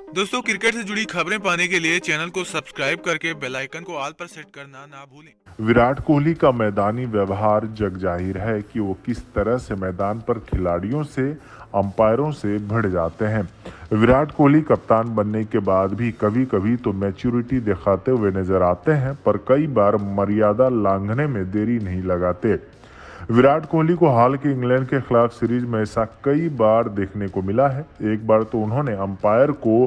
दोस्तों, क्रिकेट से जुड़ी खबरें पाने के लिए चैनल को सब्सक्राइब करके बेल आइकन को ऑल पर सेट करना ना भूलें। विराट कोहली का मैदानी व्यवहार जग जाहिर है कि वो किस तरह से मैदान पर खिलाड़ियों से, अंपायरों से भिड़ जाते हैं। विराट कोहली कप्तान बनने के बाद भी कभी कभी तो मैच्योरिटी दिखाते हुए नजर आते हैं, पर कई बार मर्यादा लांघने में देरी नहीं लगाते। विराट कोहली को हाल के इंग्लैंड के खिलाफ सीरीज में ऐसा कई बार देखने को मिला है। एक बार तो उन्होंने अंपायर को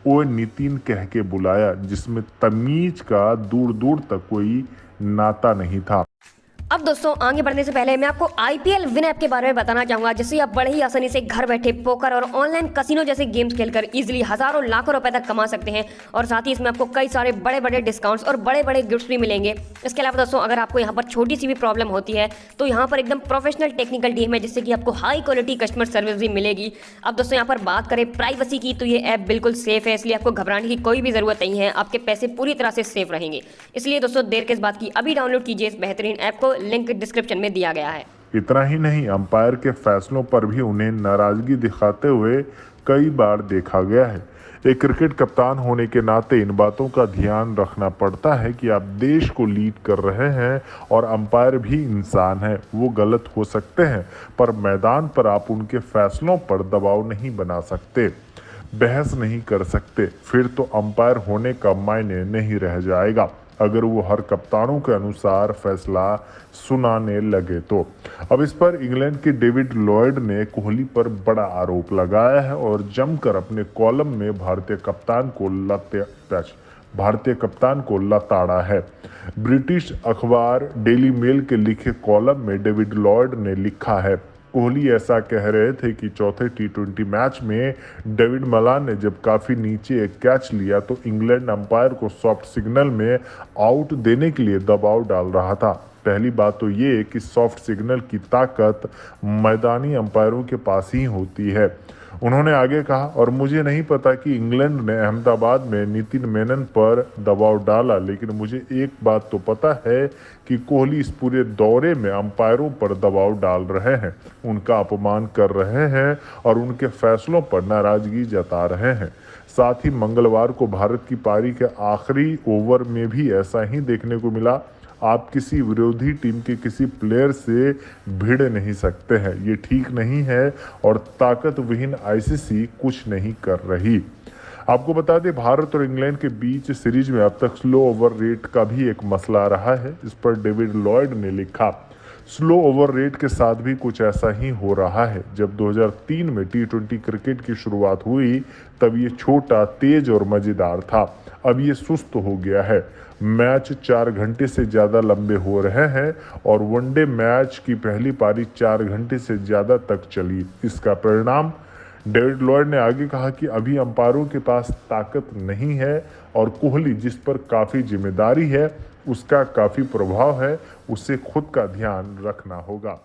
ओ नितिन कह के बुलाया, जिसमें तमीज का दूर दूर तक कोई नाता नहीं था। अब दोस्तों, आगे बढ़ने से पहले मैं आपको आईपीएल विन ऐप के बारे में बताना चाहूंगा, जिससे आप बड़े ही आसानी से घर बैठे पोकर और ऑनलाइन कसिनो जैसे गेम्स खेलकर इजीली हजारों लाखों रुपए तक कमा सकते हैं। और साथ ही इसमें आपको कई सारे बड़े बड़े डिस्काउंट्स और बड़े बड़े गिफ्ट्स भी मिलेंगे। इसके अलावा दोस्तों, अगर आपको यहाँ पर छोटी सी भी प्रॉब्लम होती है तो यहाँ पर एकदम प्रोफेशनल टेक्निकल टीम है, जिससे कि आपको हाई क्वालिटी कस्टमर सर्विस भी मिलेगी। अब दोस्तों, यहाँ पर बात करें प्राइवेसी की, तो ये ऐप बिल्कुल सेफ है, इसलिए आपको घबराने की कोई भी जरूरत नहीं है। आपके पैसे पूरी तरह से सेफ रहेंगे। इसलिए दोस्तों, देर किस बात की, अभी डाउनलोड कीजिए इस बेहतरीन ऐप को, लिंक डिस्क्रिप्शन में दिया गया है। इतना ही नहीं, अंपायर के फैसलों पर भी उन्हें नाराजगी दिखाते हुए कई बार देखा गया है। एक क्रिकेट कप्तान होने के नाते इन बातों का ध्यान रखना पड़ता है कि आप देश को लीड कर रहे हैं और अंपायर भी इंसान है, वो गलत हो सकते हैं, पर मैदान पर आप उनके फैसलों पर दबाव नहीं बना सकते, बहस नहीं कर सकते। फिर तो अंपायर होने का मायने नहीं रह जाएगा अगर वो हर कप्तानों के अनुसार फैसला सुनाने लगे तो। अब इस पर इंग्लैंड के डेविड लॉयड ने कोहली पर बड़ा आरोप लगाया है और जमकर अपने कॉलम में भारतीय कप्तान को लताड़ा है। ब्रिटिश अखबार डेली मेल के लिखे कॉलम में डेविड लॉयड ने लिखा है, कोहली ऐसा कह रहे थे कि चौथे टी20 मैच में डेविड मलान ने जब काफी नीचे एक कैच लिया तो इंग्लैंड अंपायर को सॉफ्ट सिग्नल में आउट देने के लिए दबाव डाल रहा था। पहली बात तो ये कि सॉफ्ट सिग्नल की ताकत मैदानी अंपायरों के पास ही होती है। उन्होंने आगे कहा, और मुझे नहीं पता कि इंग्लैंड ने अहमदाबाद में नितिन मेनन पर दबाव डाला, लेकिन मुझे एक बात तो पता है कि कोहली इस पूरे दौरे में अंपायरों पर दबाव डाल रहे हैं, उनका अपमान कर रहे हैं और उनके फैसलों पर नाराजगी जता रहे हैं। साथ ही मंगलवार को भारत की पारी के आखिरी ओवर में भी ऐसा ही देखने को मिला। आप किसी विरोधी टीम के किसी प्लेयर से भिड़ नहीं सकते हैं, ये ठीक नहीं है और ताकत विहीन आईसीसी कुछ नहीं कर रही। आपको बता दें, भारत और इंग्लैंड के बीच सीरीज में अब तक स्लो ओवर रेट का भी एक मसला रहा है। इस पर डेविड लॉयड ने लिखा, स्लो ओवर रेट के साथ भी कुछ ऐसा ही हो रहा है। जब 2003 में टी20 क्रिकेट की शुरुआत हुई तब ये छोटा, तेज और मजेदार था। अब ये सुस्त हो गया है। मैच 4 घंटे से ज़्यादा लंबे हो रहे हैं और वनडे मैच की पहली पारी 4 घंटे से ज़्यादा तक चली। इसका परिणाम, डेविड लॉयड ने आगे कहा कि अभी अंपायरों के पास ताकत नहीं है और कोहली, जिस पर काफ़ी जिम्मेदारी है, उसका काफ़ी प्रभाव है, उसे खुद का ध्यान रखना होगा।